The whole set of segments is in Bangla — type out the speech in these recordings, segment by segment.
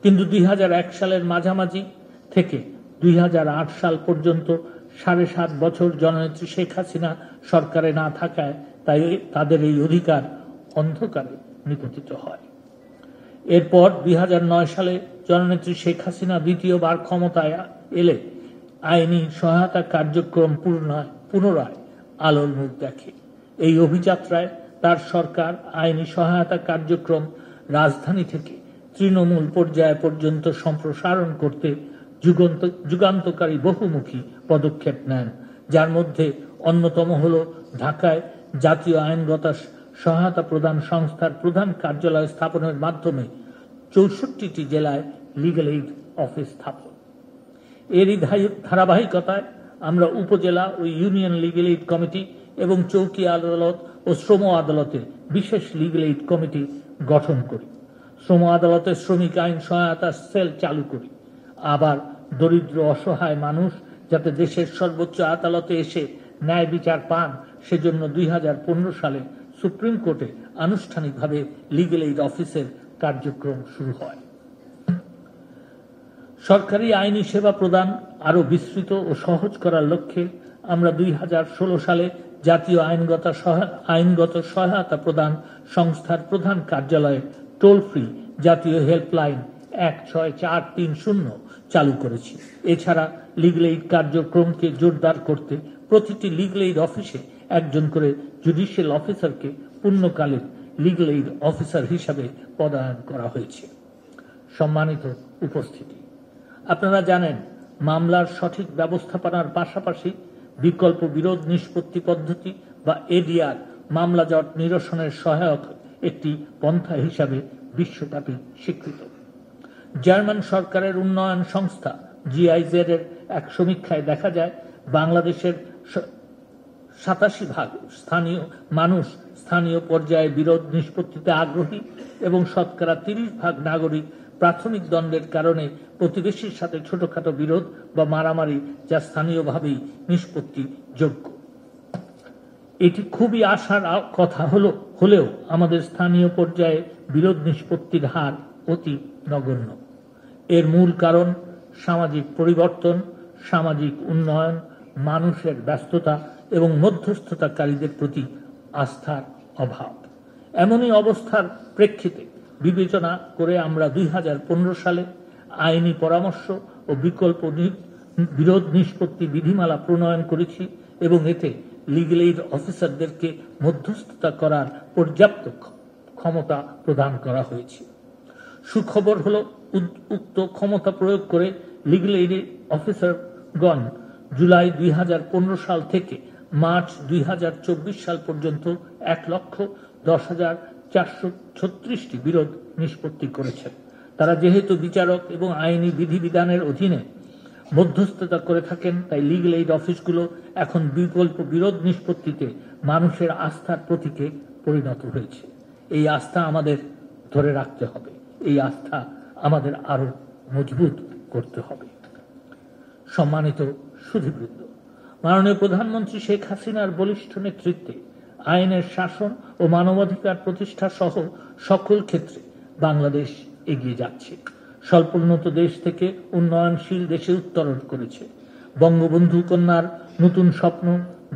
কিন্তু 2001 সালের মাঝামাঝি থেকে 2008 সাল পর্যন্ত 7.5 বছর জননেত্রী শেখ হাসিনা সরকারে না থাকায় তাই তাদের এই অধিকার অন্ধকারে নিপতিত হয়। এরপর 2009 সালে জননেত্রী শেখ হাসিনা দ্বিতীয়বার ক্ষমতায় এলে আইনি সহায়তা কার্যক্রম পুনরায় আলোর মুখ দেখে। এই অভিযাত্রায় তার সরকার আইনি সহায়তা কার্যক্রম রাজধানী থেকে তৃণমূল পর্যায় পর্যন্ত সম্প্রসারণ করতে যুগান্তকারী বহুমুখী পদক্ষেপ নেন, যার মধ্যে অন্যতম হল ঢাকায় জাতীয় আইনগত সহায়তা প্রদান সংস্থার প্রধান কার্যালয় স্থাপনের মাধ্যমে 64টি জেলায় লিগ্যাল এইড অফিস স্থাপন। এরই ধারাবাহিকতায় আমরা উপজেলা ও ইউনিয়ন লিগ্যাল এইড কমিটি এবং চৌকি আদালত ও শ্রম আদালতে বিশেষ লিগ্যাল এইড কমিটি গঠন করি। শ্রম আদালতে শ্রমিক আইন সহায়তা সেল চালু করি। আবার দরিদ্র অসহায় মানুষ যাতে দেশের সর্বোচ্চ আদালতে এসে ন্যায় বিচার পান, সেজন্য 2015 সালে সুপ্রিম কোর্টে আনুষ্ঠানিকভাবে লিগ্যাল এইড অফিসের কার্যক্রম শুরু হয়। সরকারি আইনি সেবা প্রদান আরো বিস্তৃত ও সহজ করার লক্ষ্যে আমরা 2016 সালে জাতীয় আইনগত সহায়তা প্রদান সংস্থার প্রধান কার্যালয়ে টোল ফ্রি জাতীয় হেল্পলাইন 16430 চালু করেছি। এছাড়া লিগ্যাল এইড কার্যক্রমকে জোরদার করতে প্রতিটি লিগ্যাল এইড অফিসে একজন করে জুডিশিয়াল অফিসারকে পূর্ণকালীন লিগ্যাল এইড অফিসার হিসাবে পদায়ন করা হয়েছে। সম্মানিত উপস্থিতি, আপনারা জানেন মামলার সঠিক ব্যবস্থাপনার পাশাপাশি বিকল্প বিরোধ নিষ্পত্তি পদ্ধতি বা এডিআর মামলা জট নিরসনের সহায়ক একটি পন্থা হিসাবে বিশ্বব্যাপী স্বীকৃত। জার্মান সরকারের উন্নয়ন সংস্থা জিআইজেড এর এক সমীক্ষায় দেখা যায় বাংলাদেশের 87% স্থানীয় মানুষ স্থানীয় পর্যায়ে বিরোধ নিষ্পত্তিতে আগ্রহী এবং শতকরা 30% নাগরিক প্রাথমিক দ্বন্দ্বের কারণে প্রতিবেশীর সাথে ছোটখাটো বিরোধ বা মারামারি যা স্থানীয়ভাবেই নিষ্পত্তি যোগ্য। এটি খুবই আশার কথা হলেও আমাদের স্থানীয় পর্যায়ে বিরোধ নিষ্পত্তির হার অতি নগণ্য। এর মূল কারণ সামাজিক পরিবর্তন, সামাজিক উন্নয়ন, মানুষের ব্যস্ততা এবং মধ্যস্থতাকারীদের প্রতি আস্থার অভাব। এমনই অবস্থার প্রেক্ষিতে বিবেচনা করে আমরা 2015 সালে আইনি পরামর্শ ও বিকল্প বিরোধ নিষ্পত্তি বিধিমালা প্রণয়ন করেছি এবং এতে লিগ্যাল এইড অফিসারদেরকে মধ্যস্থতা করার পর্যাপ্ত ক্ষমতা প্রদান করা হয়েছে। সুখবর হলো উক্ত ক্ষমতা প্রয়োগ করে লিগ্যাল এইড অফিসারগণ জুলাই 2015 সাল থেকে মার্চ 2024 সাল পর্যন্ত 1,10,436টি বিরোধ নিষ্পত্তি করেছেন। তারা যেহেতু বিচারক এবং আইনি বিধিবিধানের অধীনে মধ্যস্থতা করে থাকেন, তাই লিগ্যাল এইড অফিসগুলো এখন বিকল্প বিরোধ নিষ্পত্তিতে মানুষের আস্থার প্রতীকে পরিণত হয়েছে। এই আস্থা আমাদের ধরে রাখতে হবে, এই আস্থা আমাদের আরো মজবুত করতে হবে। সম্মানিত সুধীবৃন্দ, মাননীয় প্রধানমন্ত্রী শেখ হাসিনার বলিষ্ঠ নেতৃত্বে আইনের শাসন ও মানবাধিকার প্রতিষ্ঠা সহ সকল ক্ষেত্রে বাংলাদেশ এগিয়ে যাচ্ছে। স্বল্পোন্নত দেশ থেকে উন্নয়নশীল দেশে উত্তরণ করেছে। বঙ্গবন্ধু কন্যার নতুন স্বপ্ন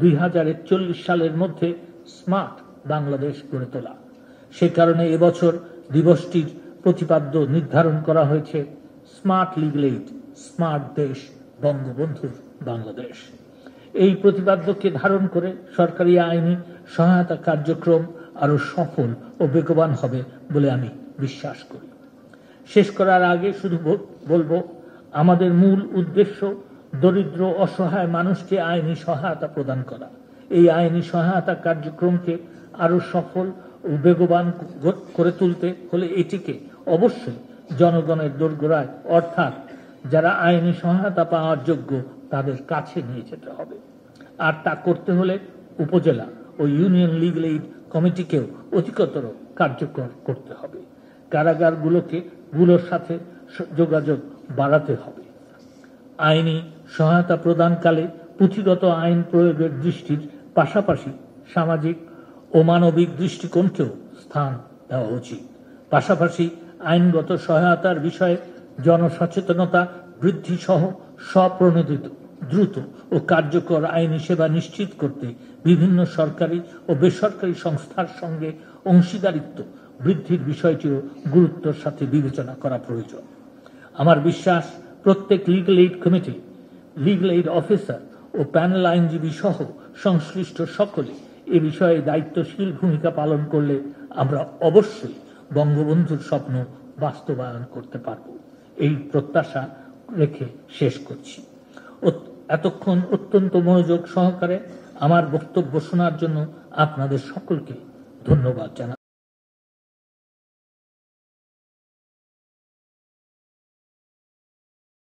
2041 সালের মধ্যে স্মার্ট বাংলাদেশ গড়ে তোলা। সে কারণে এবছর দিবসটির প্রতিপাদ্য নির্ধারণ করা হয়েছে স্মার্ট লিগ্যাল এইড, স্মার্ট দেশ, বঙ্গবন্ধুর বাংলাদেশ। এই প্রতিপাদ্যকে ধারণ করে সরকারি আইনি সহায়তা কার্যক্রম আরো সফল ও বেগবান হবে বলে আমি বিশ্বাস করি। শেষ করার আগে শুধু বলবো, আমাদের মূল উদ্দেশ্য দরিদ্র অসহায় মানুষকে আইনি সহায়তা প্রদান করা। এই আইনি সহায়তা কার্যক্রমকে আরো সফল ও বেগবান করে তুলতে হলে এটিকে অবশ্যই জনগণের দোরগোড়ায়, অর্থাৎ যারা আইনি সহায়তা পাওয়ার যোগ্য তাদের কাছে নিয়ে যেতে হবে। আর তা করতে হলে উপজেলা ও ইউনিয়ন লিগ্যাল এইড কমিটিকেও অধিকতর কার্যকর করতে হবে। কারাগারগুলোর সাথে যোগাযোগ বাড়াতে হবে। আইনি সহায়তা প্রদানকালে পুঁথিগত আইন প্রয়োগের দৃষ্টির পাশাপাশি সামাজিক ও মানবিক দৃষ্টিকোণকেও স্থান দেওয়া উচিত। পাশাপাশি আইনগত সহায়তার বিষয়ে জনসচেতনতা বৃদ্ধি সহ স্বপ্রণোদিত দ্রুত ও কার্যকর আইনি সেবা নিশ্চিত করতে বিভিন্ন সরকারি ও বেসরকারি সংস্থার সঙ্গে অংশীদারিত্ব বৃদ্ধির বিষয়টিও গুরুত্বের সাথে বিবেচনা করা প্রয়োজন। আমার বিশ্বাস প্রত্যেক legal aid committee, legal aid officer ও প্যানেল আইনজীবী সহ সংশ্লিষ্ট সকলে এ বিষয়ে দায়িত্বশীল ভূমিকা পালন করলে আমরা অবশ্যই বঙ্গবন্ধুর স্বপ্ন বাস্তবায়ন করতে পারব। এই প্রত্যাশা রেখে শেষ করছি। এতক্ষণ অত্যন্ত মনোযোগ সহকারে আমার বক্তব্য শোনার জন্য আপনাদের সকলকে ধন্যবাদ জানাই।